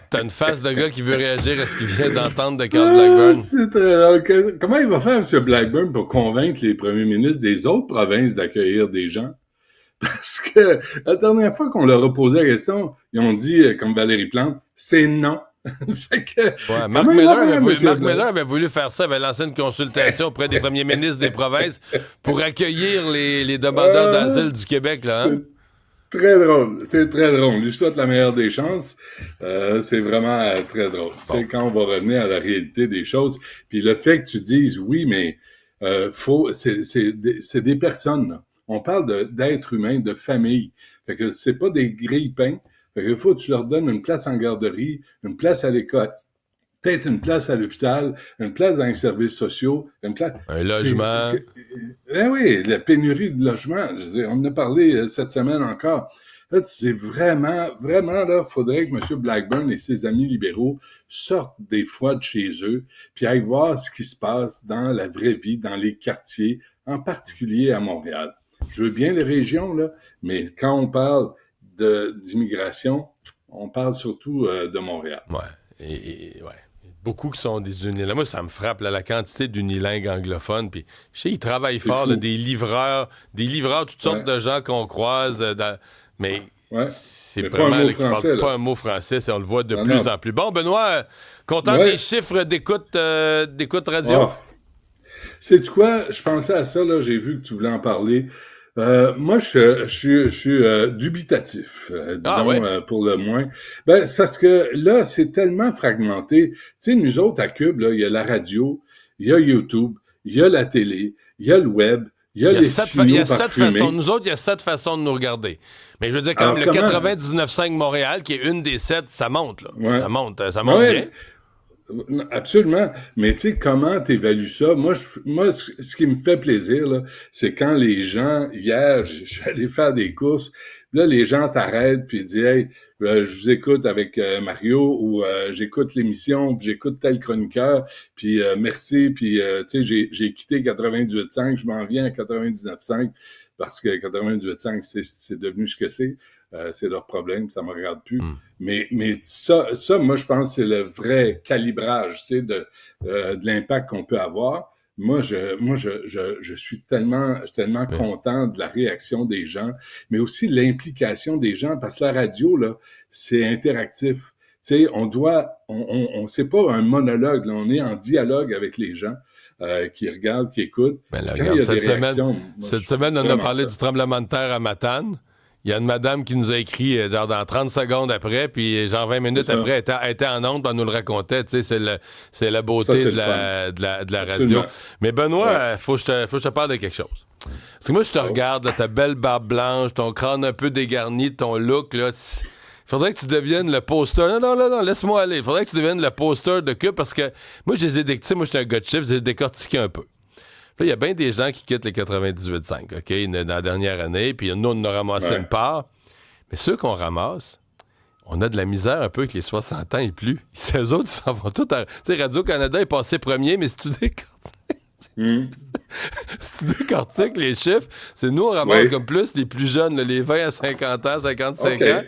T'as une face de gars qui veut réagir à ce qu'il vient d'entendre de Carl Blackburn. Comment il va faire, M. Blackburn, pour convaincre les premiers ministres des autres provinces d'accueillir des gens? Parce que la dernière fois qu'on leur a posé la question, ils ont dit, comme Valérie Plante, c'est non. Fait que, Ouais, comment il va faire, M. Marc Blackburn? Miller avait voulu faire ça, avait lancé une consultation auprès des premiers ministres des provinces pour accueillir les demandeurs Euh, d'asile du Québec, là, hein? c'est très drôle. C'est très drôle. Je souhaite la meilleure des chances. C'est vraiment très drôle. Tu Bon. sais, quand on va revenir à la réalité des choses, puis le fait que tu dises oui, mais c'est des personnes, là. On parle d'êtres humains, de famille. Fait que c'est pas des grille-pains. Fait que faut que tu leur donnes une place en garderie, une place à l'école, peut-être une place à l'hôpital, une place dans les services sociaux, une place. Un C'est, logement. oui, la pénurie de logements. Je veux dire, on en a parlé cette semaine encore. Là, c'est vraiment, vraiment, là, faudrait que M. Blackburn et ses amis libéraux sortent des fois de chez eux, puis aillent voir ce qui se passe dans la vraie vie, dans les quartiers, en particulier à Montréal. Je veux bien les régions, là, mais quand on parle d'immigration, on parle surtout de Montréal. Ouais. Ouais. Beaucoup qui sont des unilingues. Moi, ça me frappe, là, la quantité d'unilingues anglophones. Puis, je sais, ils travaillent C'est fort, là, fou. des livreurs, toutes sortes Ouais, de gens qu'on croise. Mais ouais. c'est Mais pas un vraiment mot là, qui parlent français, là. pas un mot français. On le voit de Non, plus non. en plus. Bon, Benoît, content des Ouais. chiffres d'écoute radio? Oh. Sais-tu quoi? Je pensais à ça, là. J'ai vu que tu voulais en parler. Moi, je suis dubitatif, Ah disons, ouais? pour le moins. Ben, c'est parce que là, c'est tellement fragmenté. Tu sais, nous autres, à Cube, là, il y a la radio, il y a YouTube, il y a la télé, il y a le web, il y a les Il y signaux a sept façons. parfumés. Nous autres, il y a sept façons de nous regarder. Mais je veux dire, quand même, Alors, le comment? 99.5 Montréal, qui est une des sept, ça monte, là. Ouais. Ça Ben monte ouais, bien. absolument. Mais tu sais, comment tu évalues ça? Moi, ce qui me fait plaisir, là, c'est quand les gens, hier, je suis allé faire des courses, là, les gens t'arrêtent puis disent, hey, je vous écoute avec Mario ou j'écoute l'émission, puis j'écoute tel chroniqueur, puis merci, puis tu sais, j'ai quitté 98.5, je m'en viens à 99.5 parce que 98.5, c'est devenu ce que c'est leur problème, ça me regarde plus. Hmm. Mais moi, je pense que c'est le vrai calibrage, tu sais, de l'impact qu'on peut avoir. Je suis tellement Ouais. content de la réaction des gens, mais aussi l'implication des gens, parce que la radio, là, c'est interactif. Tu sais, c'est pas un monologue, là, on est en dialogue avec les gens qui regardent, qui écoutent. Ben là, Puis quand il regarde, y a des réactions, moi, cette je semaine, on a vraiment parlé ça. du tremblement de terre à Matane. Il y a une madame qui nous a écrit, genre, dans 30 secondes après, puis genre 20 C'est minutes après, ça. elle était en onde, puis elle nous le racontait. Tu sais, c'est la Ça, beauté c'est le fun. de la radio. Absolument. Mais Benoît, Ouais. faut que je te parle de quelque chose. Parce que moi, je te Oh. regarde, là, ta belle barbe blanche, ton crâne un peu dégarni, ton look, là. Faudrait que tu deviennes le poster. Non, laisse-moi aller. Faudrait que tu deviennes le poster de Cube parce que moi, je les ai tu sais, moi, je suis un gars de chiffres, je les ai décortiqués un peu. Là, il y a bien des gens qui quittent les 98.5, OK, dans la dernière année, puis nous, on en a ramassé une Ouais. part. Mais ceux qu'on ramasse, on a de la misère un peu avec les 60 ans et plus. Ces autres, ils s'en vont tous à... Tu sais, Radio-Canada est passé premier, mais si tu décortiques, Hmm. si tu décortiques les chiffres, c'est nous, on ramasse Oui. comme plus les plus jeunes, là, les 20 à 50 ans, 55 OK. ans.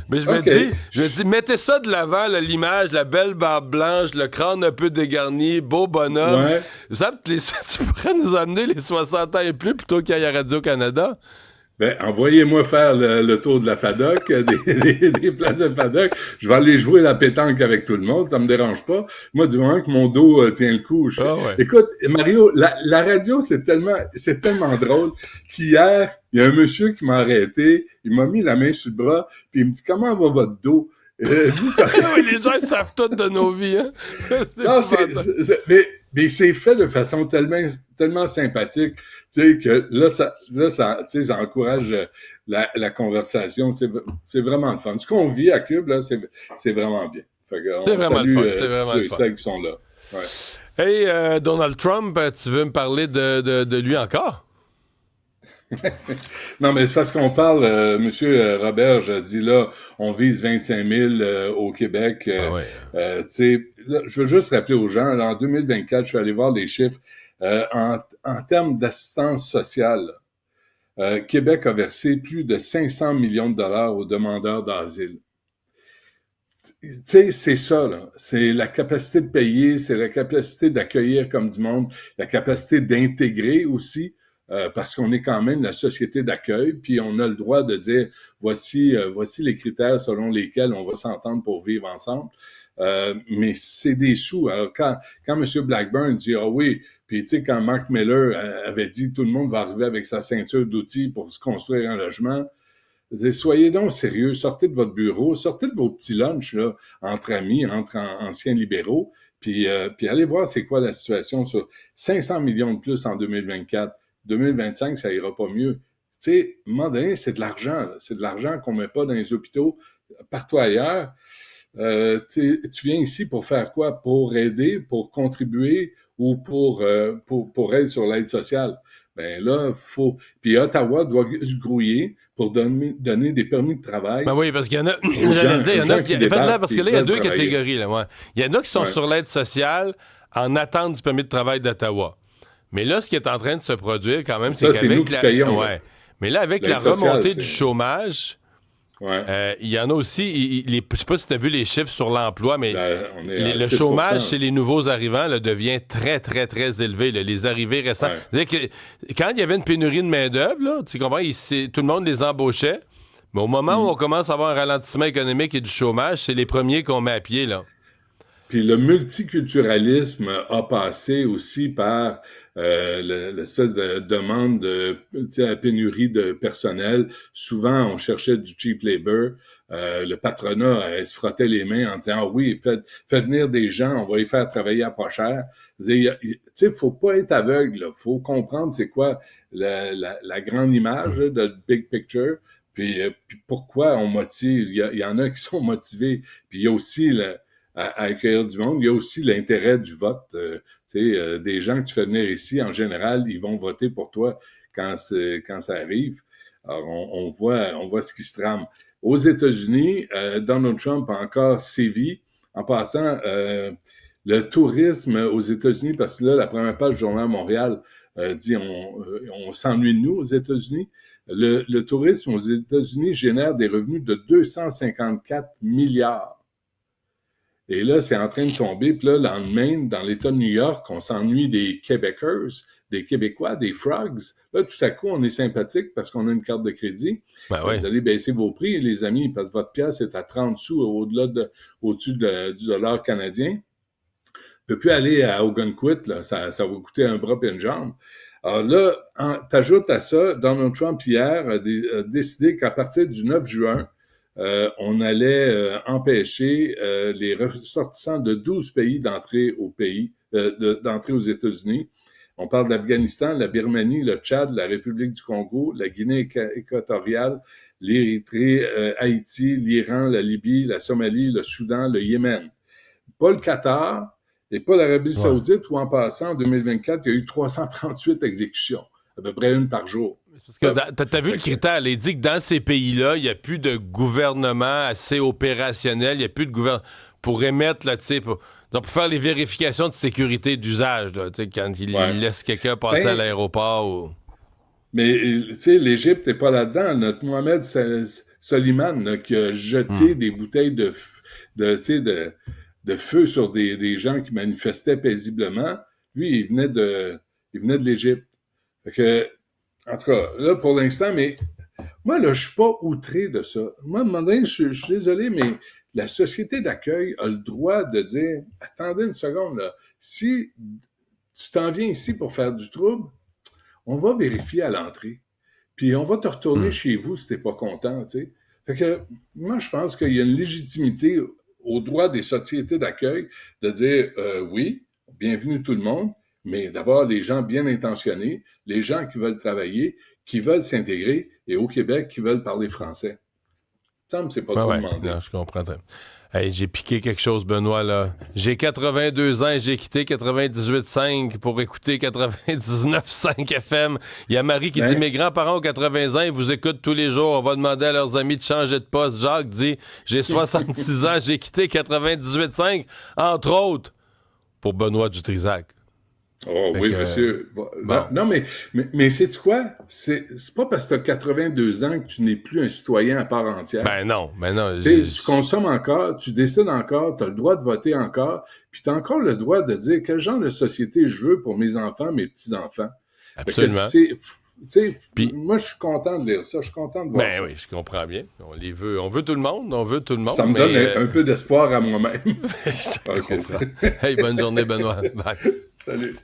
Mais OK. je me dis, mettez ça de l'avant, là, l'image, la belle barbe blanche, le crâne un peu dégarni, beau bonhomme. Ouais. Ça, tu pourrais nous amener les 60 ans et plus plutôt qu'il y ait à Radio-Canada. Ben, envoyez-moi faire le tour de la FADOC, des places de FADOC. Je vais aller jouer la pétanque avec tout le monde, ça me dérange pas. Moi, du moment que mon dos tient le coup, Ah ouais. Écoute, Mario, la radio, c'est tellement drôle qu'hier, il y a un monsieur qui m'a arrêté, il m'a mis la main sur le bras, puis il me dit, comment va votre dos? Vous, Oui, les gens ils savent tout de nos vies, hein? Ça, c'est non, épouvantable. mais c'est fait de façon tellement sympathique, tu sais, que tu sais, ça encourage la conversation. C'est vraiment le fun. Ce qu'on vit à Cube, là, c'est vraiment bien. Fait que C'est on vraiment le salue fun. C'est tous vraiment le ceux et fun. celles qui sont là. Ouais. Hey, Donald Trump, tu veux me parler de lui encore? Non, mais c'est parce qu'on parle, Monsieur Roberge a dit là, on vise 25 000 au Québec. Ah ouais. Tu sais, là, je veux juste rappeler aux gens, là, en 2024, je suis allé voir les chiffres en termes d'assistance sociale. Québec a versé plus de 500 millions de dollars aux demandeurs d'asile. tu sais, c'est ça, là. C'est la capacité de payer, c'est la capacité d'accueillir comme du monde, la capacité d'intégrer aussi, parce qu'on est quand même la société d'accueil, puis on a le droit de dire, voici les critères selon lesquels on va s'entendre pour vivre ensemble. Mais c'est des sous. Alors, quand M. Blackburn dit, ah oui, puis tu sais, quand Mark Miller avait dit, tout le monde va arriver avec sa ceinture d'outils pour se construire un logement, soyez donc sérieux, sortez de votre bureau, sortez de vos petits lunchs là, entre amis, entre anciens libéraux, puis allez voir c'est quoi la situation sur 500 millions de plus en 2024. 2025, ça ira pas mieux. Tu sais, à un moment donné, c'est de l'argent. Là. C'est de l'argent qu'on met pas dans les hôpitaux, partout ailleurs. Tu viens ici pour faire quoi? Pour aider, pour contribuer ou pour être sur l'aide sociale? Ben là, faut. Puis Ottawa doit se grouiller pour donner des permis de travail. Ben oui, parce qu'il y en a. J'allais dire, il y en a qui. Faites-le, parce que là, il y a deux travailler. catégories. Là, ouais. Il y en a qui sont sur l'aide sociale en attente du permis de travail d'Ottawa. Mais là, ce qui est en train de se produire, quand même, c'est qu'avec nous qui payons, ouais. Mais là, avec la l'aide sociale, remontée du chômage. Ouais. Il y en a aussi, je sais pas si tu as vu les chiffres sur l'emploi, mais le 6%. chômage chez les nouveaux arrivants là, devient très, très, très élevé. Là, les arrivées récentes. Ouais. Que, quand il y avait une pénurie de main-d'œuvre, tu comprends, tout le monde les embauchait. Mais au moment où on commence à avoir un ralentissement économique et du chômage, c'est les premiers qu'on met à pied. Là. Puis le multiculturalisme a passé aussi par l'espèce de demande de la pénurie de personnel. Souvent, on cherchait du cheap labor. Le patronat se frottait les mains en disant « Ah oui, faites venir des gens, on va les faire travailler à pas cher. » Tu sais, faut pas être aveugle. Il faut comprendre c'est quoi la grande image de big picture. Puis pourquoi on motive. Il y en a qui sont motivés. Puis il y a aussi à accueillir du monde. Il y a aussi l'intérêt du vote. Des gens que tu fais venir ici, en général, ils vont voter pour toi quand ça arrive. Alors, on voit ce qui se trame. Aux États-Unis, Donald Trump a encore sévi. En passant, le tourisme aux États-Unis, parce que là, la première page du Journal Montréal dit on s'ennuie de nous aux États-Unis. Le tourisme aux États-Unis génère des revenus de 254 milliards. Et là, c'est en train de tomber. Puis là, le lendemain, dans l'État de New York, on s'ennuie des Québécois, des Québécois, des Frogs. Là, tout à coup, on est sympathique parce qu'on a une carte de crédit. Ben ouais. Vous allez baisser vos prix, les amis, parce que votre pièce est à 30 sous au-dessus du dollar canadien. On ne peut plus aller à Ogunquit, là. Ça va coûter un bras et une jambe. Alors là, t'ajoutes à ça, Donald Trump, hier, a décidé qu'à partir du 9 juin, on allait empêcher les ressortissants de 12 pays d'entrer d'entrer aux États-Unis. On parle de l'Afghanistan, la Birmanie, le Tchad, la République du Congo, la Guinée équatoriale, l'Érythrée, Haïti, l'Iran, la Libye, la Somalie, le Soudan, le Yémen. Pas le Qatar et pas l'Arabie Saoudite où, en passant, en 2024, il y a eu 338 exécutions, à peu près une par jour. Parce que t'as vu le critère, il dit que dans ces pays-là, il n'y a plus de gouvernement assez opérationnel, il n'y a plus de gouvernement pour émettre, là, tu sais, pour faire les vérifications de sécurité d'usage, là, tu sais, quand il laisse quelqu'un passer à l'aéroport. Ou... Mais, tu sais, l'Égypte n'est pas là-dedans. Notre Mohamed Soliman, là, qui a jeté des bouteilles de feu sur des gens qui manifestaient paisiblement, lui, il venait de l'Égypte. Fait que, en tout cas, là, pour l'instant, mais moi, là, je suis pas outré de ça. Moi, à un moment donné, je suis désolé, mais la société d'accueil a le droit de dire, attendez une seconde, là, si tu t'en viens ici pour faire du trouble, on va vérifier à l'entrée. Puis on va te retourner chez vous si t'es pas content, tu sais. Fait que, moi, je pense qu'il y a une légitimité au droit des sociétés d'accueil de dire, oui, bienvenue tout le monde, mais d'abord, les gens bien intentionnés, les gens qui veulent travailler, qui veulent s'intégrer, et au Québec, qui veulent parler français. Ça me semble c'est pas trop demandé. Non, je comprends. Hey, j'ai piqué quelque chose, Benoît, là. J'ai 82 ans et j'ai quitté 98.5 pour écouter 99.5 FM. Il y a Marie qui dit, mes grands-parents ont 80 ans, ils vous écoutent tous les jours. On va demander à leurs amis de changer de poste. Jacques dit, j'ai 66 ans, j'ai quitté 98.5, entre autres, pour Benoît Dutrisac. Oh Fait oui, que, monsieur. bon. Non, mais sais-tu quoi? C'est pas parce que tu as 82 ans que tu n'es plus un citoyen à part entière. Ben non. Tu sais, tu consommes encore, tu décides encore, tu as le droit de voter encore, puis tu as encore le droit de dire quel genre de société je veux pour mes enfants, mes petits-enfants. Fait que Absolument. tu sais, Puis, moi, je suis content de lire ça, je suis content de voir ben ça. oui, je comprends bien. On veut tout le monde, on veut tout le Ça monde, me mais... donne un peu d'espoir à moi-même. je te OK. comprends. Hey, bonne journée, Benoît. Bye. Salut.